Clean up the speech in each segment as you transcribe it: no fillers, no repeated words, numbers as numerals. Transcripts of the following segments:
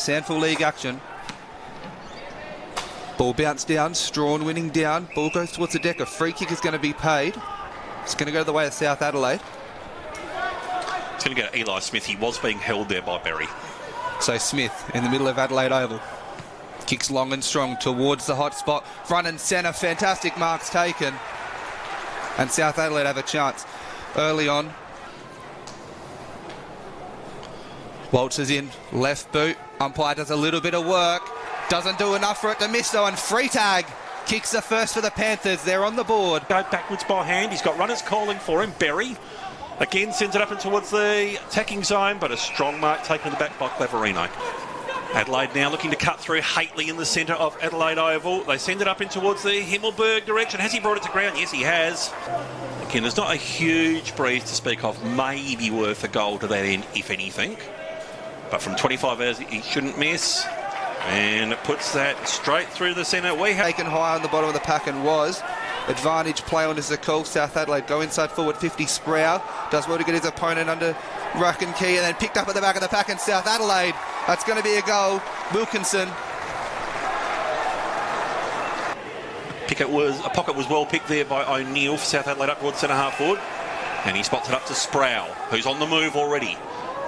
Sandford League action. Ball bounced down, Strawn winning down. Ball goes towards the deck. A free kick is going to be paid. It's going to go the way of South Adelaide. It's going to go to Eli Smith. He was being held there by Berry. So Smith in the middle of Adelaide Oval. Kicks long and strong towards the hot spot. Front and centre, fantastic marks taken. And South Adelaide have a chance early on. Walters in, left boot. Umpire does a little bit of work. Doesn't do enough for it to miss though, and free tag kicks the first for the Panthers. They're on the board. Go backwards by hand. He's got runners calling for him. Berry again sends it up and towards the attacking zone, but a strong mark taken in the back by Cleverino. Adelaide now looking to cut through Hately in the centre of Adelaide Oval. They send it up in towards the Himmelberg direction. Has he brought it to ground? Yes, he has. Again, there's not a huge breeze to speak of. Maybe worth a goal to that end, if anything. But from 25 hours, he shouldn't miss. And it puts that straight through the centre. We have taken high on the bottom of the pack and was. Advantage play on is a call. South Adelaide go inside forward 50. Sproul does well to get his opponent under ruck and key, and then picked up at the back of the pack, and South Adelaide, that's going to be a goal. Wilkinson. A pocket was well picked there by O'Neill for South Adelaide up towards centre half forward. And he spots it up to Sproul, who's on the move already.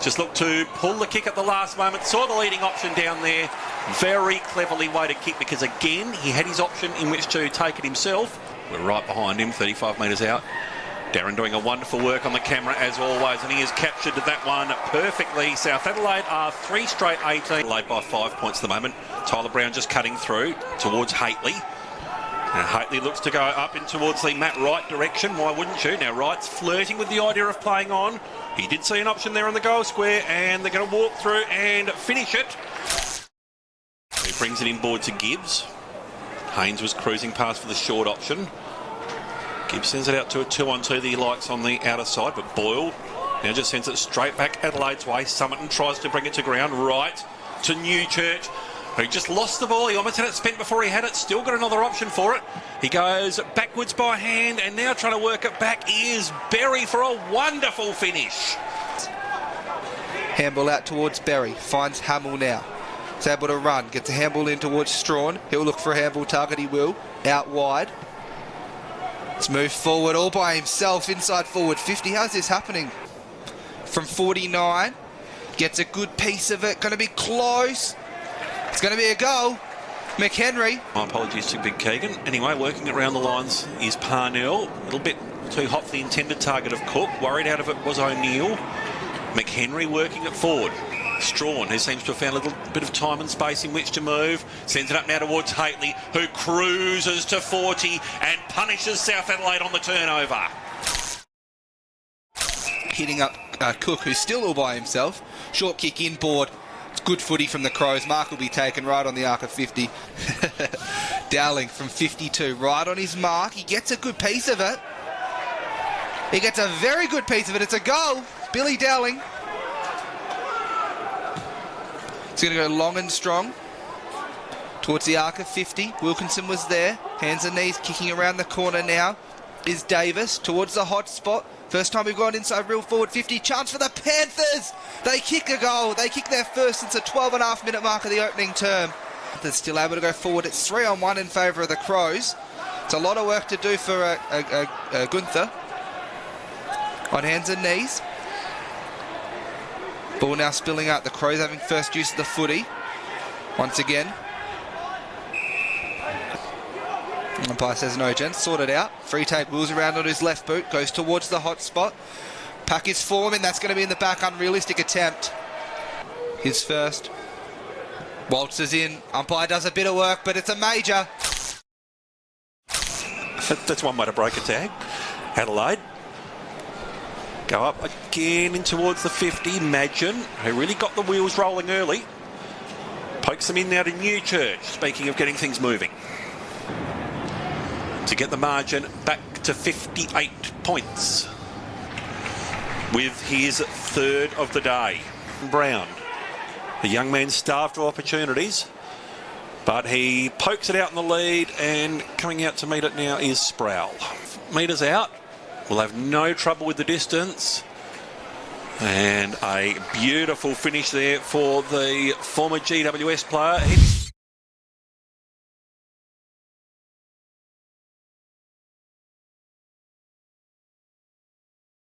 Just looked to pull the kick at the last moment. Saw the leading option down there. Very cleverly weighted kick because, again, he had his option in which to take it himself. We're right behind him, 35 metres out. Darren doing a wonderful work on the camera as always, and he has captured that one perfectly. South Adelaide are 3 straight 18. Late by 5 points at the moment. Tyler Brown just cutting through towards Hately. Now Hately looks to go up in towards the Matt Wright direction. Why wouldn't you? Now Wright's flirting with the idea of playing on. He did see an option there on the goal square, and they're going to walk through and finish it. He brings it inboard to Gibbs. Haynes was cruising past for the short option. Gibbs sends it out to a 2-on-2 that he likes on the outer side, but Boyle now just sends it straight back Adelaide's way. Summerton tries to bring it to ground. Right to Newchurch, who just lost the ball. He almost had it spent before he had it. Still got another option for it. He goes backwards by hand, and now trying to work it back is Berry for a wonderful finish. Handball out towards Berry. Finds Hamill now. He's able to run. Gets a handball in towards Strawn. He'll look for a handball target. He will. Out wide. Let's move forward all by himself. Inside forward 50. How's this happening? From 49. Gets a good piece of it. Going to be close. It's going to be a goal. McHenry. My apologies to Big Keegan. Anyway, working around the lines is Parnell. A little bit too hot for the intended target of Cook. Worried out of it was O'Neill. McHenry working it forward. Strawn, who seems to have found a little bit of time and space in which to move, sends it up now towards Hately, who cruises to 40 and punishes South Adelaide on the turnover. Hitting up Cook, who's still all by himself. Short kick inboard. It's good footy from the Crows. Mark will be taken right on the arc of 50. Dowling from 52, right on his mark. He gets a good piece of it. He gets a very good piece of it. It's a goal. Billy Dowling. He's going to go long and strong towards the arc of 50. Wilkinson was there. Hands and knees kicking around the corner now is Davis towards the hot spot. First time we've gone inside real forward 50. Chance for the Panthers. They kick a goal. They kick their first since the 12.5-minute mark of the opening term. They're still able to go forward. It's 3-on-1 in favour of the Crows. It's a lot of work to do for Gunther. On hands and knees. Ball now spilling out. The Crows having first use of the footy. Once again. Umpire says no, gents. Sort it out. Free take wheels around on his left boot. Goes towards the hot spot. Pack is forming. That's going to be in the back. Unrealistic attempt. His first. Walters in. Umpire does a bit of work, but it's a major. That's one way to break a tag. Adelaide. Go up again in towards the 50. Madgen, who really got the wheels rolling early. Pokes them in now to Newchurch. Speaking of getting things moving. To get the margin back to 58 points. With his third of the day. Brown. The young man starved of opportunities. But he pokes it out in the lead, and coming out to meet it now is Sproul. Metres out. Will have no trouble with the distance. And a beautiful finish there for the former GWS player.